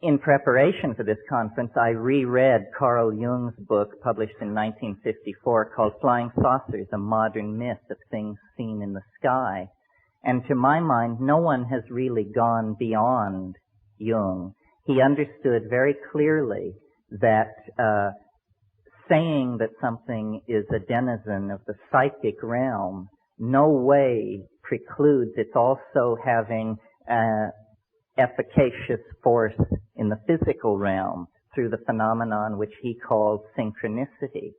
In preparation for this conference, I reread Carl Jung's book published in 1954 called Flying Saucers, A Modern Myth of Things Seen in the Sky. And to my mind, no one has really gone beyond Jung. He understood very clearly that saying that something is a denizen of the psychic realm no way precludes its also having efficacious force in the physical realm through the phenomenon which he called synchronicity.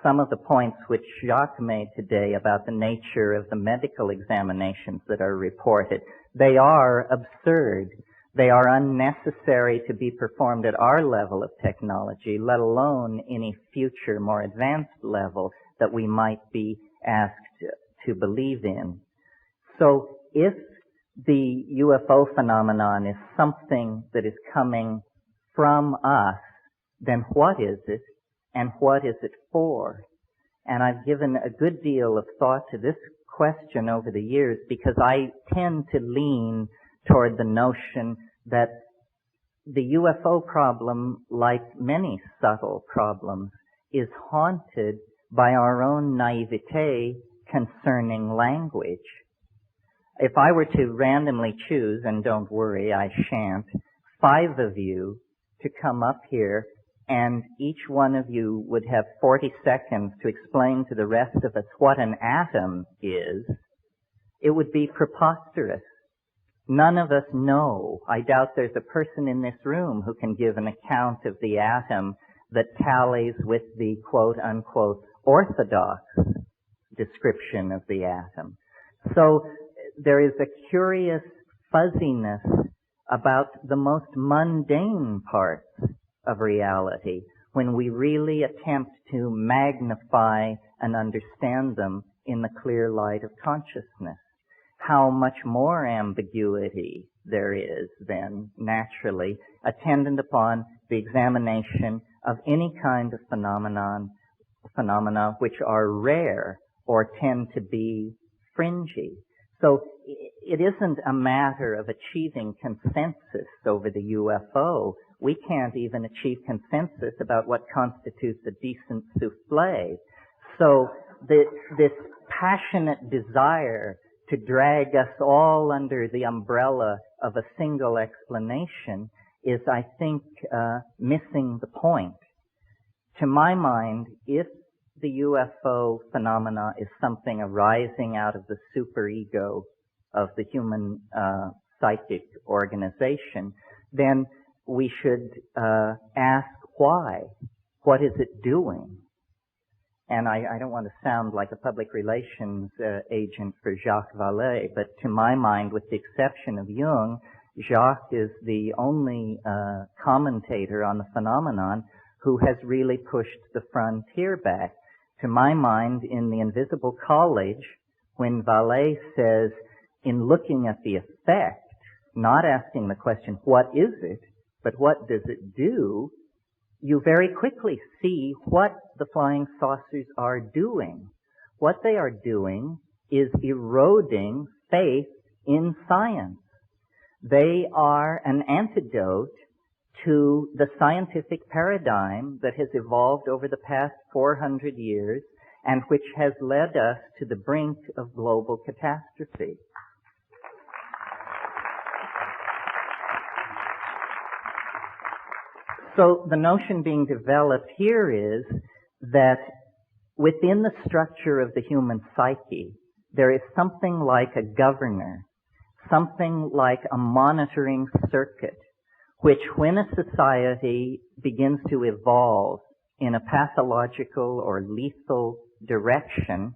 Some of the points which Jacques made today about the nature of the medical examinations that are reported, they are absurd. They are unnecessary to be performed at our level of technology, let alone any future more advanced level that we might be asked to believe in. So if the UFO phenomenon is something that is coming from us, then what is it and what is it for? And I've given a good deal of thought to this question over the years because I tend to lean toward the notion that the UFO problem, like many subtle problems, is haunted by our own naivete concerning language. If I were to randomly choose, and don't worry, I shan't, 5 of you to come up here, and each one of you would have 40 seconds to explain to the rest of us what an atom is, it would be preposterous. None of us know. I doubt there's a person in this room who can give an account of the atom that tallies with the quote-unquote orthodox description of the atom. So there is a curious fuzziness about the most mundane parts of reality when we really attempt to magnify and understand them in the clear light of consciousness. How much more ambiguity there is then, naturally, attendant upon the examination of any kind of phenomena which are rare or tend to be fringy. So it isn't a matter of achieving consensus over the UFO. We can't even achieve consensus about what constitutes a decent souffle. So this passionate desire to drag us all under the umbrella of a single explanation is, I think, missing the point. To my mind, if the UFO phenomena is something arising out of the superego of the human psychic organization, then we should ask why. What is it doing? And I don't want to sound like a public relations agent for Jacques Vallée, but to my mind, with the exception of Jung, Jacques is the only commentator on the phenomenon who has really pushed the frontier back. To my mind, in The Invisible College, when Vallée says, in looking at the effect, not asking the question, what is it, but what does it do, you very quickly see what the flying saucers are doing. What they are doing is eroding faith in science. They are an antidote to the scientific paradigm that has evolved over the past 400 years and which has led us to the brink of global catastrophe. So the notion being developed here is that within the structure of the human psyche, there is something like a governor, something like a monitoring circuit, which when a society begins to evolve in a pathological or lethal direction,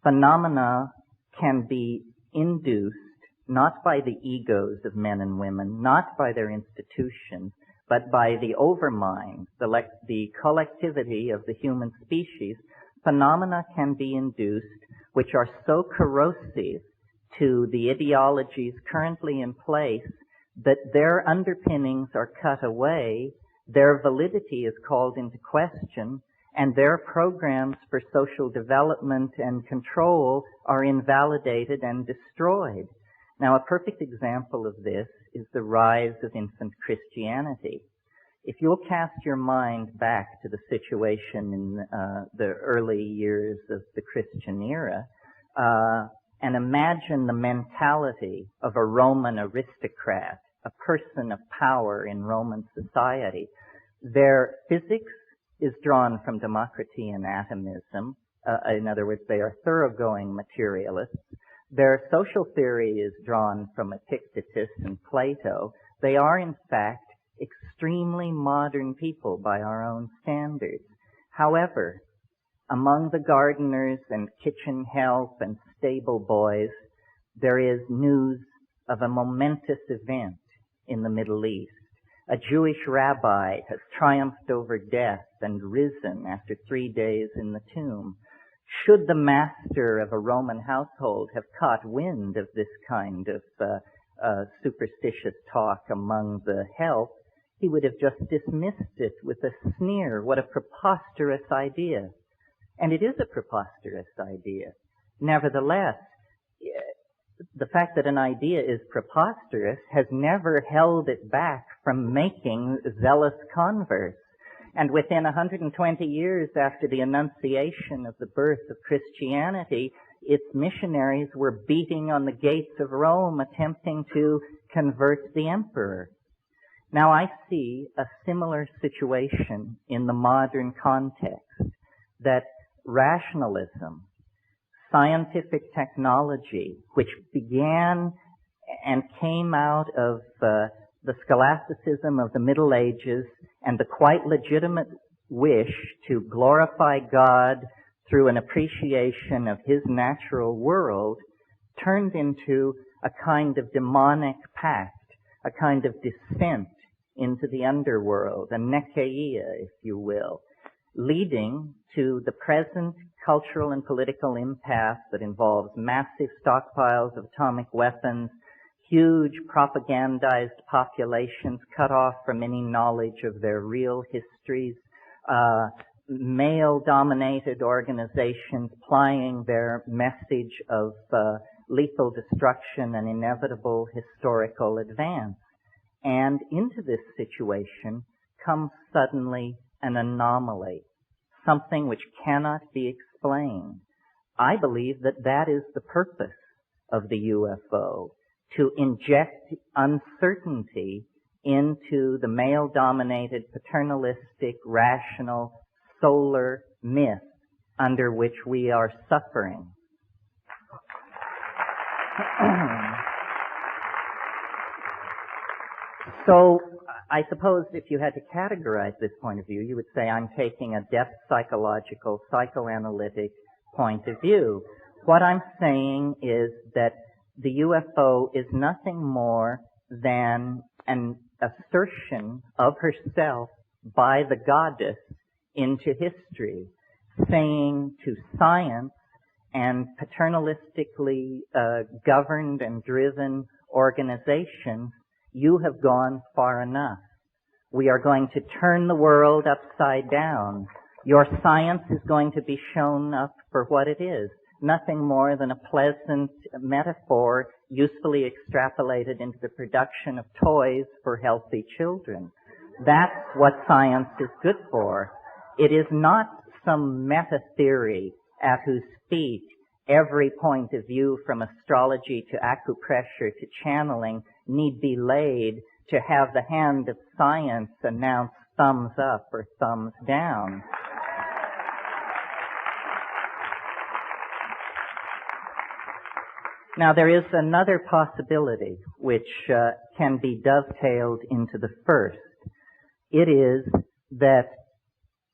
phenomena can be induced not by the egos of men and women, not by their institutions, but by the overmind, the collectivity of the human species. Phenomena can be induced which are so corrosive to the ideologies currently in place that their underpinnings are cut away, their validity is called into question, and their programs for social development and control are invalidated and destroyed. Now, a perfect example of this is the rise of infant Christianity. If you'll cast your mind back to the situation in the early years of the Christian era, and imagine the mentality of a Roman aristocrat, a person of power in Roman society. Their physics is drawn from democracy and atomism. In other words, they are thoroughgoing materialists. Their social theory is drawn from Epictetus and Plato. They are, in fact, extremely modern people by our own standards. However, among the gardeners and kitchen help and stable boys, there is news of a momentous event in the Middle East. A Jewish rabbi has triumphed over death and risen after 3 days in the tomb. Should the master of a Roman household have caught wind of this kind of superstitious talk among the help, he would have just dismissed it with a sneer. What a preposterous idea. And it is a preposterous idea. Nevertheless, the fact that an idea is preposterous has never held it back from making zealous converts. And within 120 years after the Annunciation of the birth of Christianity, its missionaries were beating on the gates of Rome, attempting to convert the emperor. Now I see a similar situation in the modern context, that rationalism, scientific technology, which began and came out of the scholasticism of the Middle Ages and the quite legitimate wish to glorify God through an appreciation of His natural world, turned into a kind of demonic pact, a kind of descent into the underworld, a Nicaea, if you will, leading to the present cultural and political impasse that involves massive stockpiles of atomic weapons, huge propagandized populations cut off from any knowledge of their real histories, male-dominated organizations plying their message of lethal destruction and inevitable historical advance. And into this situation comes suddenly an anomaly, something which cannot be explained. I believe that that is the purpose of the UFO, to inject uncertainty into the male-dominated, paternalistic, rational, solar myth under which we are suffering. So, I suppose if you had to categorize this point of view, you would say I'm taking a depth psychological, psychoanalytic point of view. What I'm saying is that the UFO is nothing more than an assertion of herself by the goddess into history, saying to science and paternalistically governed and driven organizations, you have gone far enough. We are going to turn the world upside down. Your science is going to be shown up for what it is. Nothing more than a pleasant metaphor usefully extrapolated into the production of toys for healthy children. That's what science is good for. It is not some meta-theory at whose feet every point of view from astrology to acupressure to channeling need be laid to have the hand of science announce thumbs up or thumbs down. Now, there is another possibility which can be dovetailed into the first. It is that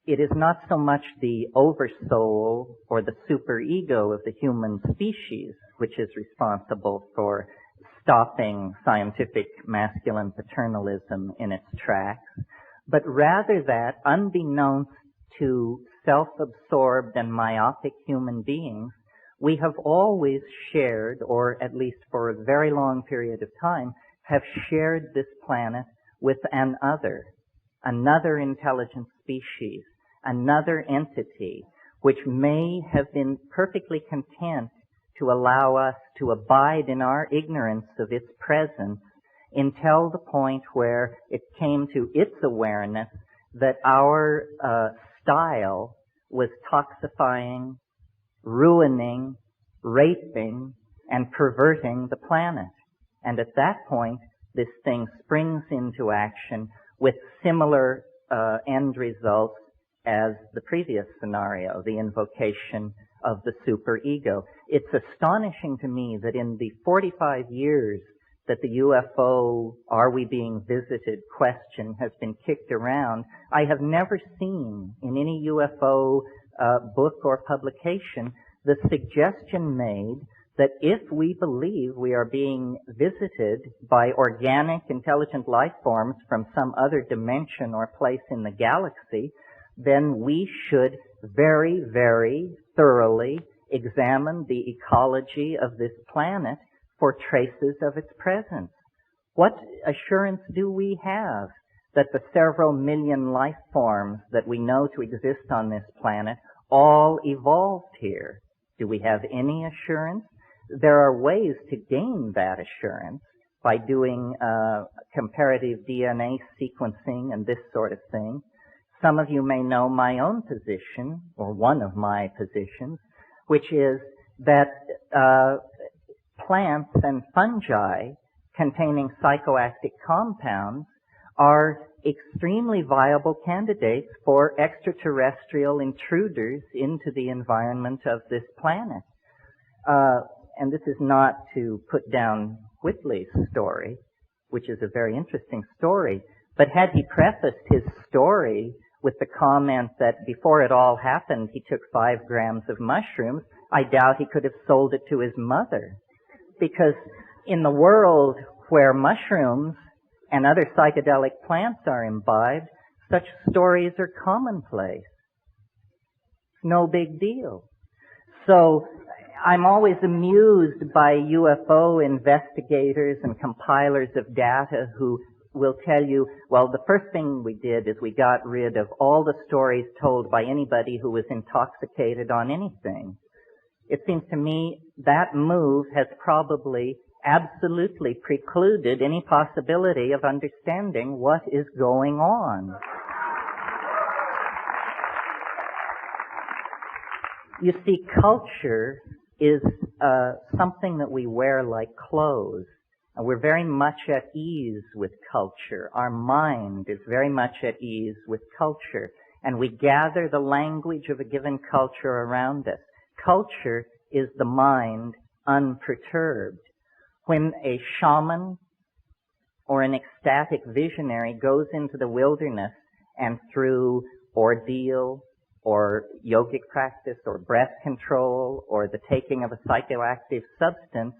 it is not so much the oversoul or the superego of the human species which is responsible for stopping scientific masculine paternalism in its tracks, but rather that, unbeknownst to self-absorbed and myopic human beings, we have always shared, or at least for a very long period of time, have shared this planet with another intelligent species, another entity, which may have been perfectly content to allow us to abide in our ignorance of its presence until the point where it came to its awareness that our style was toxifying, ruining, raping, and perverting the planet. And at that point, this thing springs into action with similar end results as the previous scenario, the invocation of the superego. It's astonishing to me that in the 45 years that the UFO, are we being visited question has been kicked around, I have never seen in any UFO book or publication the suggestion made that if we believe we are being visited by organic, intelligent life forms from some other dimension or place in the galaxy, then we should very, very thoroughly examine the ecology of this planet for traces of its presence. What assurance do we have that the several million life forms that we know to exist on this planet all evolved here? Do we have any assurance? There are ways to gain that assurance by doing comparative DNA sequencing and this sort of thing. Some of you may know my own position, or one of my positions, which is that plants and fungi containing psychoactive compounds are extremely viable candidates for extraterrestrial intruders into the environment of this planet. And this is not to put down Whitley's story, which is a very interesting story, but had he prefaced his story with the comment that before it all happened he took 5 grams of mushrooms, I doubt he could have sold it to his mother. Because in the world where mushrooms and other psychedelic plants are imbibed, such stories are commonplace. It's no big deal. So I'm always amused by UFO investigators and compilers of data who will tell you, well, the first thing we did is we got rid of all the stories told by anybody who was intoxicated on anything. It seems to me that move has probably absolutely precluded any possibility of understanding what is going on. You see, culture is something that we wear like clothes. And we're very much at ease with culture. Our mind is very much at ease with culture. And we gather the language of a given culture around us. Culture is the mind unperturbed. When a shaman or an ecstatic visionary goes into the wilderness and through ordeal or yogic practice or breath control or the taking of a psychoactive substance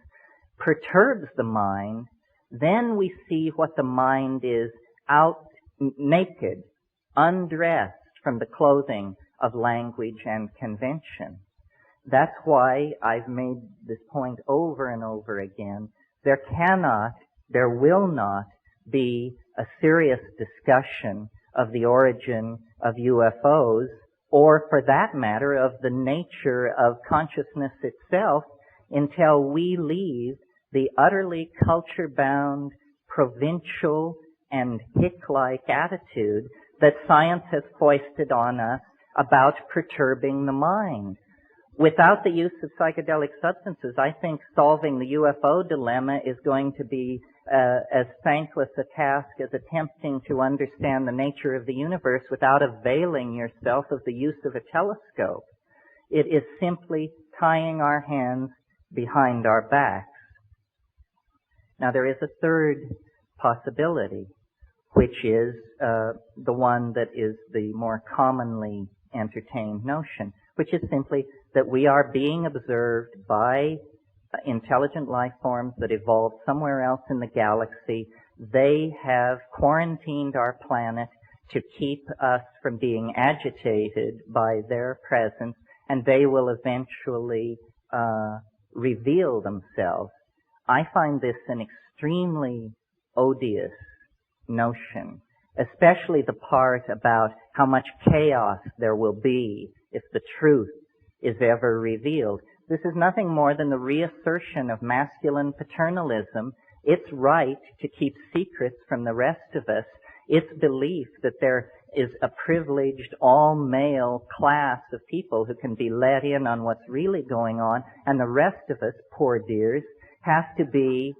perturbs the mind, then we see what the mind is out naked, undressed from the clothing of language and convention. That's why I've made this point over and over again. There will not be a serious discussion of the origin of UFOs, or for that matter, of the nature of consciousness itself, until we leave the utterly culture-bound, provincial, and hick-like attitude that science has foisted on us about perturbing the mind. Without the use of psychedelic substances, I think solving the UFO dilemma is going to be as thankless a task as attempting to understand the nature of the universe without availing yourself of the use of a telescope. It is simply tying our hands behind our backs. Now, there is a third possibility, which is the one that is the more commonly entertained notion, which is simply that we are being observed by intelligent life forms that evolved somewhere else in the galaxy. They have quarantined our planet to keep us from being agitated by their presence, and they will eventually reveal themselves. I find this an extremely odious notion, especially the part about how much chaos there will be if the truth is ever revealed. This is nothing more than the reassertion of masculine paternalism its right to keep secrets from the rest of us, its belief that there is a privileged all-male class of people who can be let in on what's really going on, and the rest of us, poor dears, have to be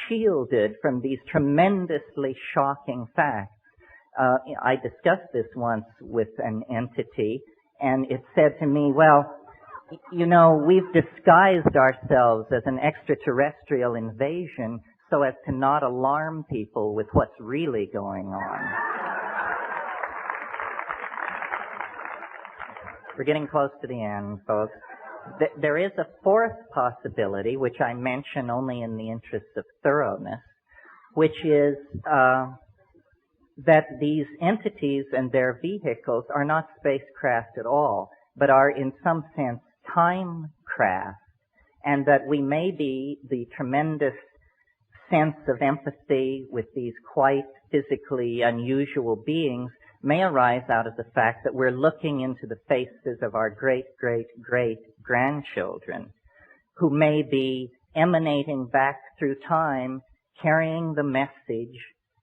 shielded from these tremendously shocking facts. I discussed this once with an entity, and it said to me, well, you know, we've disguised ourselves as an extraterrestrial invasion so as to not alarm people with what's really going on. We're getting close to the end, folks. There is a fourth possibility, which I mention only in the interest of thoroughness, which is that these entities and their vehicles are not spacecraft at all, but are in some sense time craft, and that we may be the tremendous sense of empathy with these quite physically unusual beings may arise out of the fact that we're looking into the faces of our great-great-great-grandchildren, who may be emanating back through time, carrying the message,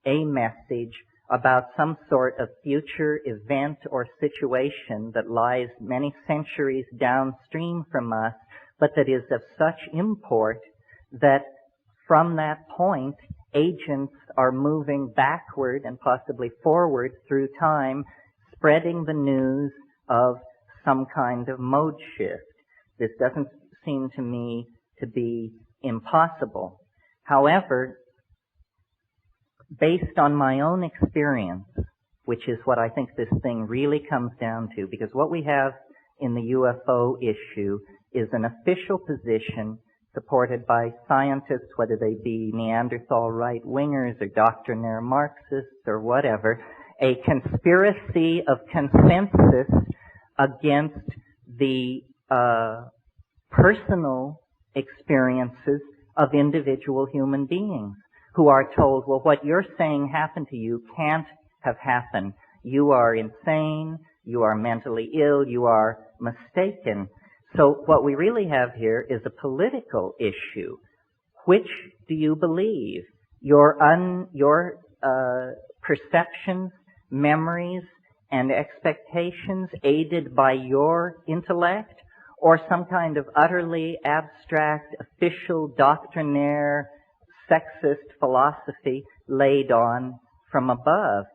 a message about some sort of future event or situation that lies many centuries downstream from us, but that is of such import that from that point, agents are moving backward and possibly forward through time, spreading the news of some kind of mode shift. This doesn't seem to me to be impossible. However, based on my own experience, which is what I think this thing really comes down to, because what we have in the UFO issue is an official position supported by scientists, whether they be Neanderthal right-wingers or doctrinaire Marxists or whatever, a conspiracy of consensus against the personal experiences of individual human beings who are told, well, what you're saying happened to you can't have happened. You are insane, you are mentally ill, you are mistaken. So what we really have here is a political issue. Which do you believe? Your perceptions, memories, and expectations aided by your intellect, or some kind of utterly abstract, official, doctrinaire, sexist philosophy laid on from above?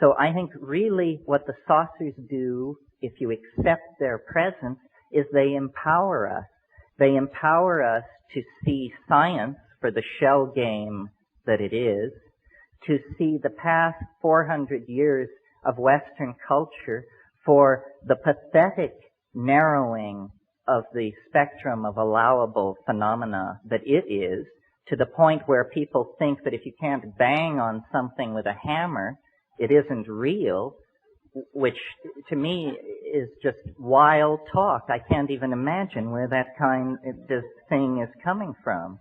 So I think really what the saucers do, if you accept their presence, is they empower us. They empower us to see science for the shell game that it is, to see the past 400 years of Western culture for the pathetic narrowing of the spectrum of allowable phenomena that it is, to the point where people think that if you can't bang on something with a hammer, it isn't real, which to me is just wild talk. I can't even imagine where that this thing is coming from.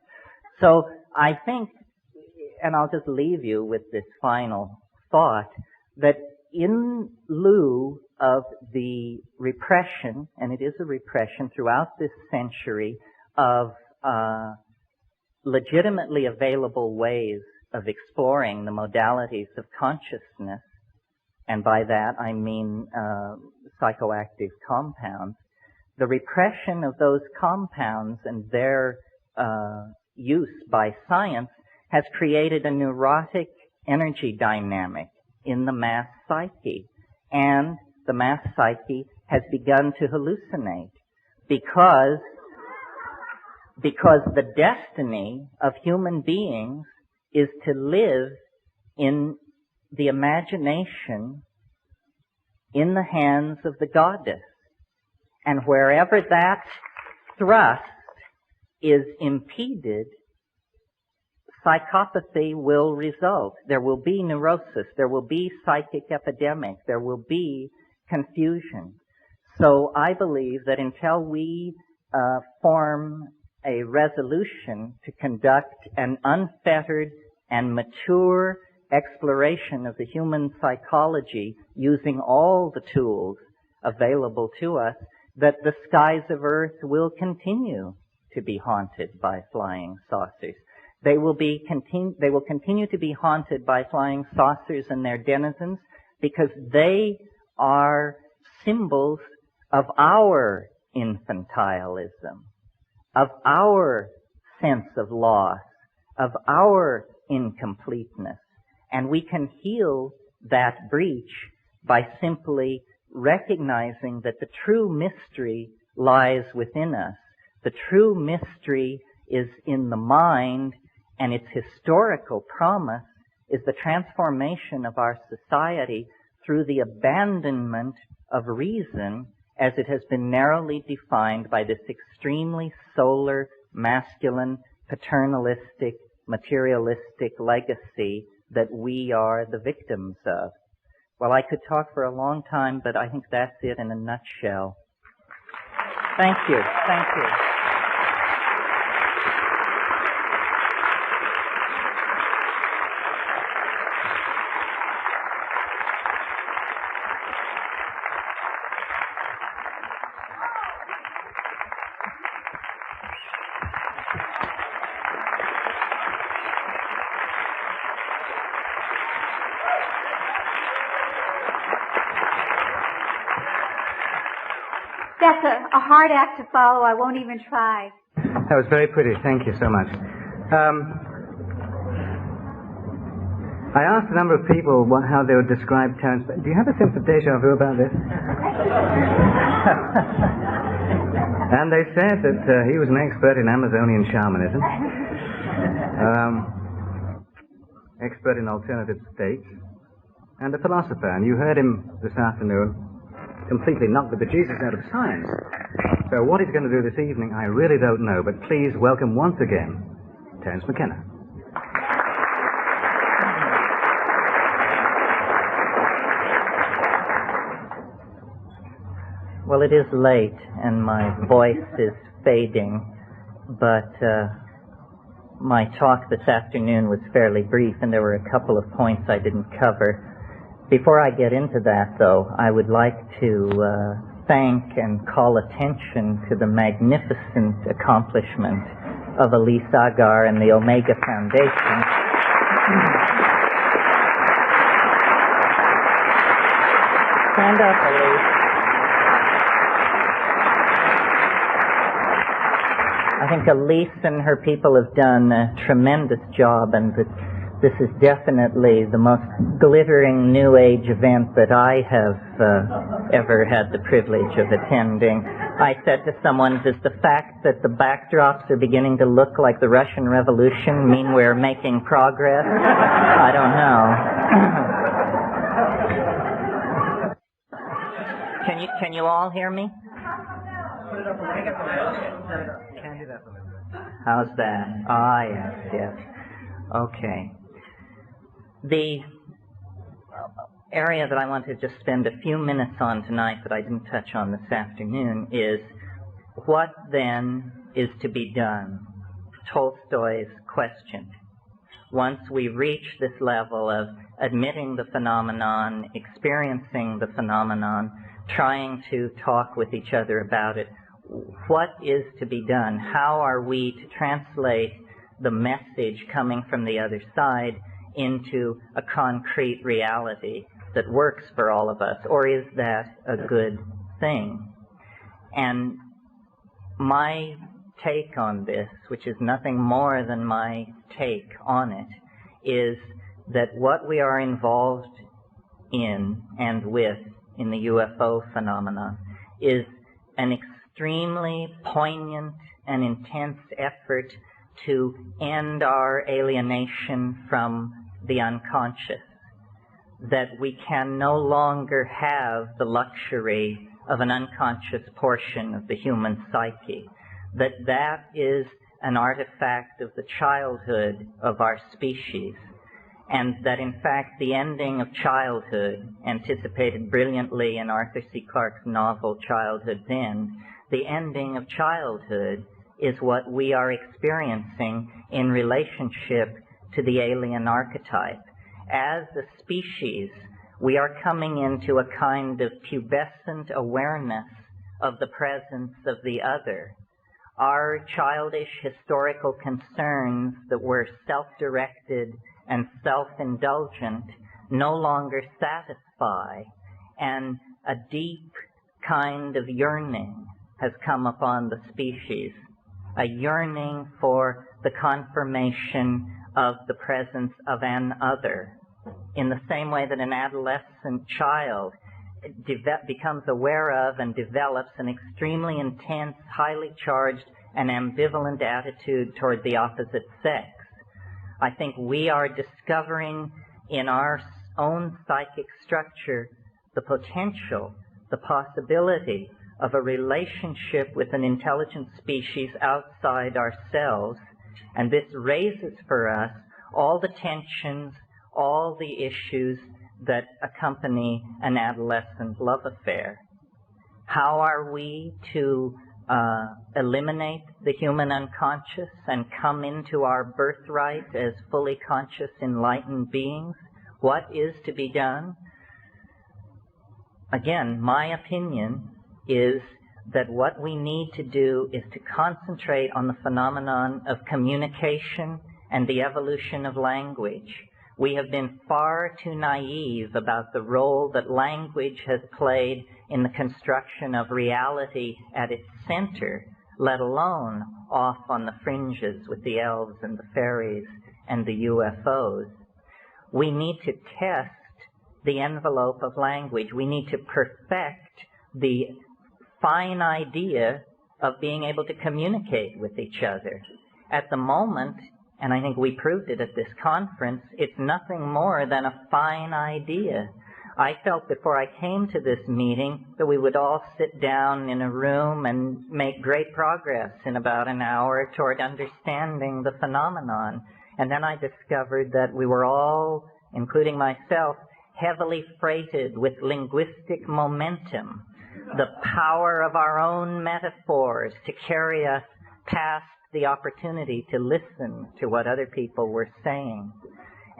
So I think, and I'll just leave you with this final thought, that in lieu of the repression, and it is a repression throughout this century, of legitimately available ways of exploring the modalities of consciousness, and by that I mean psychoactive compounds, the repression of those compounds and their use by science has created a neurotic energy dynamic in the mass psyche. And the mass psyche has begun to hallucinate because the destiny of human beings is to live in the imagination in the hands of the goddess. And wherever that thrust is impeded, psychopathy will result. There will be neurosis. There will be psychic epidemic. There will be confusion. So I believe that until we form a resolution to conduct an unfettered and mature exploration of the human psychology using all the tools available to us, that the skies of Earth will continue to be haunted by flying saucers. They will continue to be haunted by flying saucers and their denizens because they are symbols of our infantilism, of our sense of loss, of our incompleteness. And we can heal that breach by simply recognizing that the true mystery lies within us. The true mystery is in the mind, and its historical promise is the transformation of our society through the abandonment of reason as it has been narrowly defined by this extremely solar, masculine, paternalistic, materialistic legacy that we are the victims of. Well, I could talk for a long time, but I think that's it in a nutshell. Thank you. Thank you. That's a hard act to follow. I won't even try. That was very pretty. Thank you so much. I asked a number of people how they would describe Terence. Do you have a sense of deja vu about this? And they said that he was an expert in Amazonian shamanism, expert in alternative states, and a philosopher. And you heard him this afternoon completely knock the bejesus out of science. So what he's going to do this evening, I really don't know, but please welcome once again, Terence Mckenna. Well, it is late, and my voice is fading, but my talk this afternoon was fairly brief, and there were a couple of points I didn't cover. Before I get into that, though, I would like to thank and call attention to the magnificent accomplishment of Elise Agar and the Omega Foundation. Stand up, Elise. I think Elise and her people have done a tremendous job, and this is definitely the most glittering New Age event that I have ever had the privilege of attending. I said to someone, does the fact that the backdrops are beginning to look like the Russian Revolution mean we're making progress? I don't know. Can you all hear me? How's that? Ah, yes. Okay. The area that I want to just spend a few minutes on tonight that I didn't touch on this afternoon is what then is to be done? Tolstoy's question. Once we reach this level of admitting the phenomenon, experiencing the phenomenon, trying to talk with each other about it, what is to be done? How are we to translate the message coming from the other side into a concrete reality that works for all of us? Or is that a good thing? And my take on this, which is nothing more than my take on it, is that what we are involved in and with in the UFO phenomenon is an extremely poignant and intense effort to end our alienation from the unconscious, that we can no longer have the luxury of an unconscious portion of the human psyche, that is an artifact of the childhood of our species, and that in fact the ending of childhood, anticipated brilliantly in Arthur C. Clarke's novel Childhood's End, the ending of childhood is what we are experiencing in relationship to the alien archetype. As a species, we are coming into a kind of pubescent awareness of the presence of the other. our childish historical concerns that were self-directed and self-indulgent no longer satisfy, and a deep kind of yearning has come upon the species, a yearning for the confirmation of the presence of an other, in the same way that an adolescent child becomes aware of and develops an extremely intense, highly charged, and ambivalent attitude toward the opposite sex. I think we are discovering in our own psychic structure the potential, the possibility of a relationship with an intelligent species outside ourselves, and this raises for us all the tensions, all the issues that accompany an adolescent love affair. How are we to eliminate the human unconscious and come into our birthright as fully conscious, enlightened beings? What is to be done? Again, my opinion is that what we need to do is to concentrate on the phenomenon of communication and the evolution of language. We have been far too naive about the role that language has played in the construction of reality at its center, let alone off on the fringes with the elves and the fairies and the UFOs. We need to test the envelope of language. We need to perfect the fine idea of being able to communicate with each other. At the moment, and I think we proved it at this conference, it's nothing more than a fine idea. I felt before I came to this meeting that we would all sit down in a room and make great progress in about an hour toward understanding the phenomenon. And then I discovered that we were all, including myself, heavily freighted with linguistic momentum, the power of our own metaphors to carry us past the opportunity to listen to what other people were saying.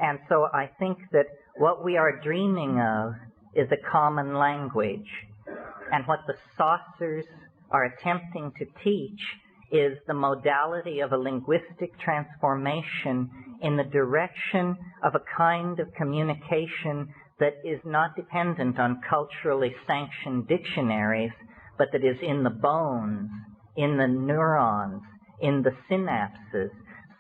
And so I think that what we are dreaming of is a common language. And what the saucers are attempting to teach is the modality of a linguistic transformation in the direction of a kind of communication that is not dependent on culturally sanctioned dictionaries, but that is in the bones, in the neurons, in the synapses,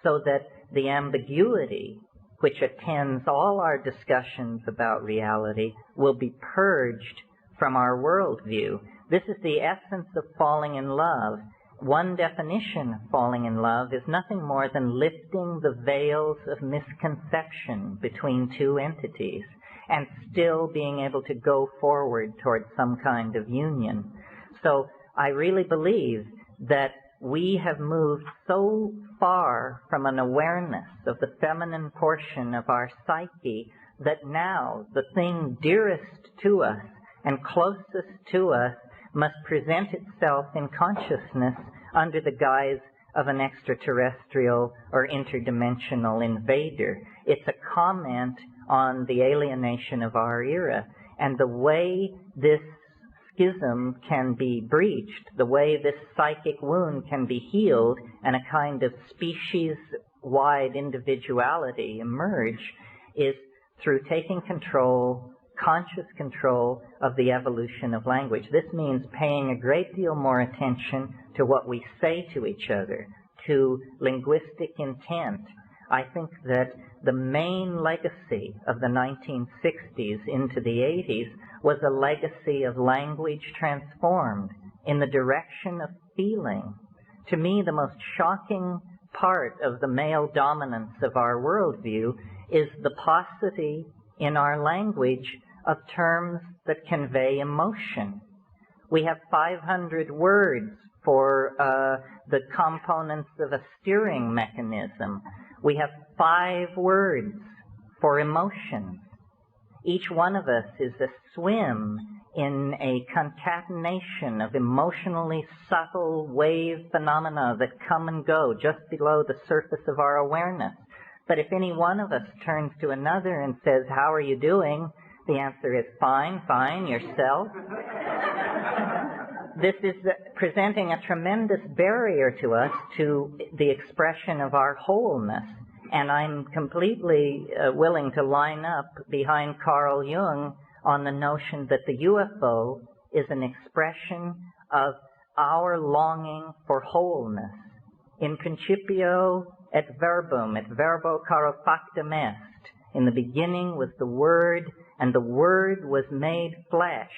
so that the ambiguity which attends all our discussions about reality will be purged from our worldview. This is the essence of falling in love. One definition of falling in love is nothing more than lifting the veils of misconception between two entities and still being able to go forward toward some kind of union. So I really believe that we have moved so far from an awareness of the feminine portion of our psyche that now the thing dearest to us and closest to us must present itself in consciousness under the guise of an extraterrestrial or interdimensional invader. It's a comment on the alienation of our era, and the way this schism can be breached, the way this psychic wound can be healed, and a kind of species-wide individuality emerge is through taking control, conscious control of the evolution of language. This means paying a great deal more attention to what we say to each other, to linguistic intent. I think that the main legacy of the 1960s into the 80s was a legacy of language transformed in the direction of feeling. To me, the most shocking part of the male dominance of our worldview is the paucity in our language of terms that convey emotion. We have 500 words for the components of a steering mechanism. We have 5 words for emotions. Each one of us is a swim in a concatenation of emotionally subtle wave phenomena that come and go just below the surface of our awareness. But if any one of us turns to another and says, "How are you doing?" the answer is, "Fine, fine, yourself." this is presenting a tremendous barrier to us to the expression of our wholeness. And I'm completely willing to line up behind Carl Jung on the notion that the UFO is an expression of our longing for wholeness. In principio et verbum, et verbo caro factum est. In the beginning was the Word, and the Word was made flesh.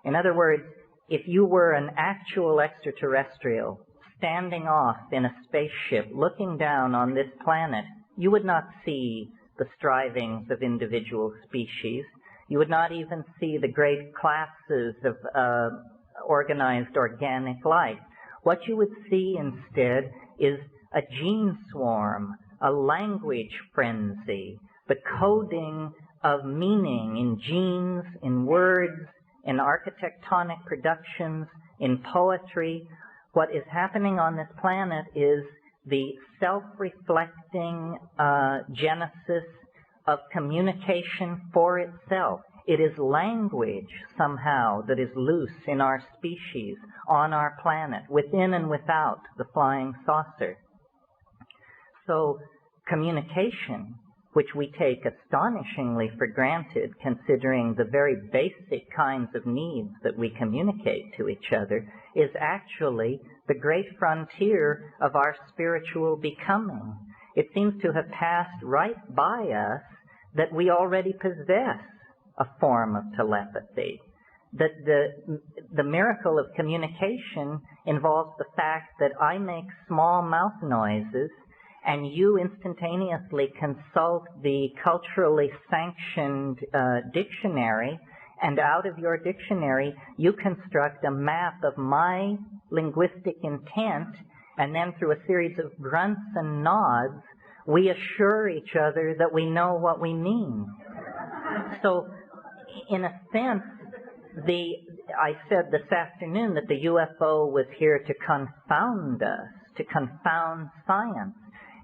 In other words, if you were an actual extraterrestrial standing off in a spaceship looking down on this planet, you would not see the strivings of individual species. You would not even see the great classes of organized organic life. What you would see instead is a gene swarm, a language frenzy, the coding of meaning in genes, in words, in architectonic productions, in poetry. What is happening on this planet is the self-reflecting genesis of communication for itself. It is language, somehow, that is loose in our species, on our planet, within and without the flying saucer. So, communication, which we take astonishingly for granted, considering the very basic kinds of needs that we communicate to each other, is actually the great frontier of our spiritual becoming. It seems to have passed right by us that we already possess a form of telepathy. That the miracle of communication involves the fact that I make small mouth noises and you instantaneously consult the culturally sanctioned dictionary, and out of your dictionary you construct a map of my linguistic intent, and then through a series of grunts and nods we assure each other that we know what we mean. So, in a sense, I said this afternoon that the UFO was here to confound us, to confound science.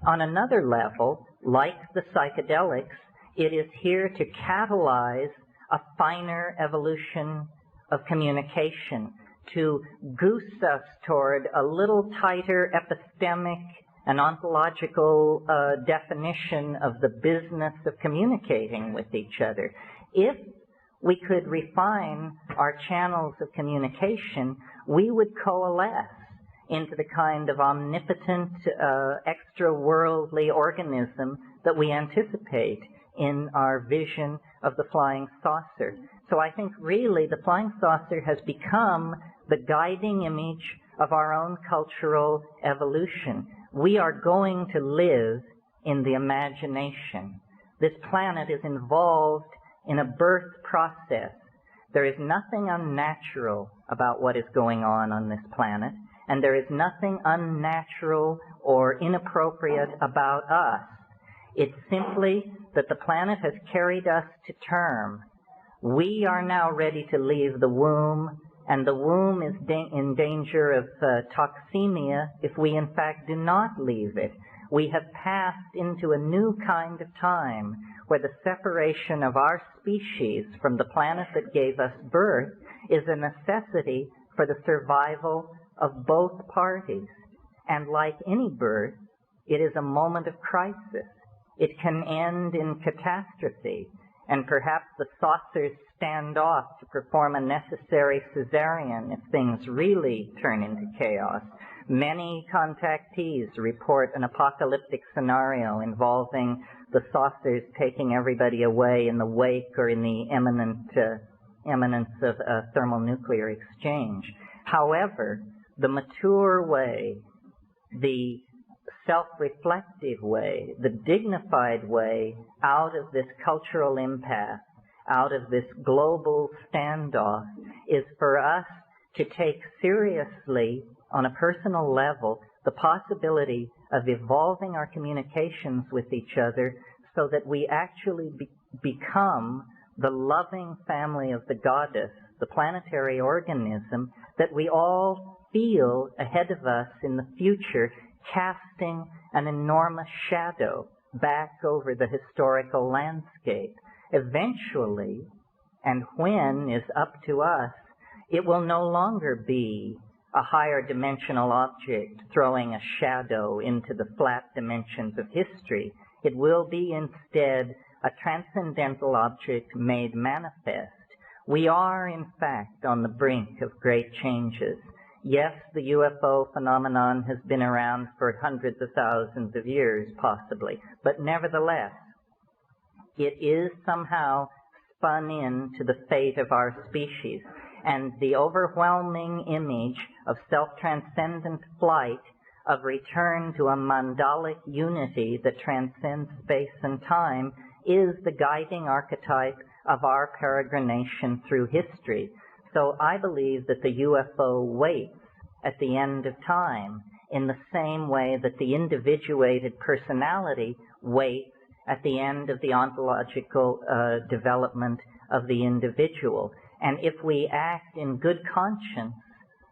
On another level, like the psychedelics, it is here to catalyze a finer evolution of communication, to goose us toward a little tighter epistemic and ontological definition of the business of communicating with each other. If we could refine our channels of communication, we would coalesce into the kind of omnipotent, extra-worldly organism that we anticipate in our vision of the flying saucer. So I think really the flying saucer has become the guiding image of our own cultural evolution. We are going to live in the imagination. This planet is involved in a birth process. There is nothing unnatural about what is going on this planet, and there is nothing unnatural or inappropriate about us. It's simply that the planet has carried us to term. We are now ready to leave the womb, and the womb is in danger of toxemia if we in fact do not leave it. We have passed into a new kind of time where the separation of our species from the planet that gave us birth is a necessity for the survival of both parties. And like any birth, it is a moment of crisis. It can end in catastrophe, and perhaps the saucers stand off to perform a necessary cesarean if things really turn into chaos. Many contactees report an apocalyptic scenario involving the saucers taking everybody away in the wake or in the imminence of a thermonuclear exchange. However, the mature way, the self-reflective way, the dignified way out of this cultural impasse, out of this global standoff, is for us to take seriously on a personal level the possibility of evolving our communications with each other so that we actually become the loving family of the goddess, the planetary organism that we all feel ahead of us in the future, casting an enormous shadow back over the historical landscape. Eventually, and when is up to us, It will no longer be a higher dimensional object throwing a shadow into the flat dimensions of history. It will be instead a transcendental object made manifest. We are, in fact, on the brink of great changes. Yes, the UFO phenomenon has been around for hundreds of thousands of years, possibly, but nevertheless, it is somehow spun into the fate of our species. And the overwhelming image of self-transcendent flight, of return to a mandalic unity that transcends space and time, is the guiding archetype of our peregrination through history. So I believe that the UFO waits at the end of time in the same way that the individuated personality waits at the end of the ontological development of the individual. And if we act in good conscience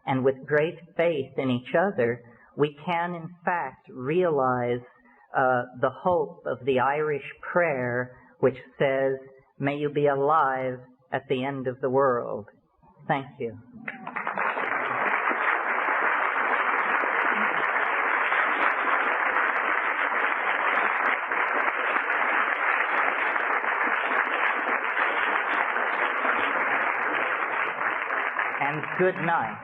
and with great faith in each other, we can in fact realize the hope of the Irish prayer which says, "May you be alive at the end of the world." Thank you. And good night.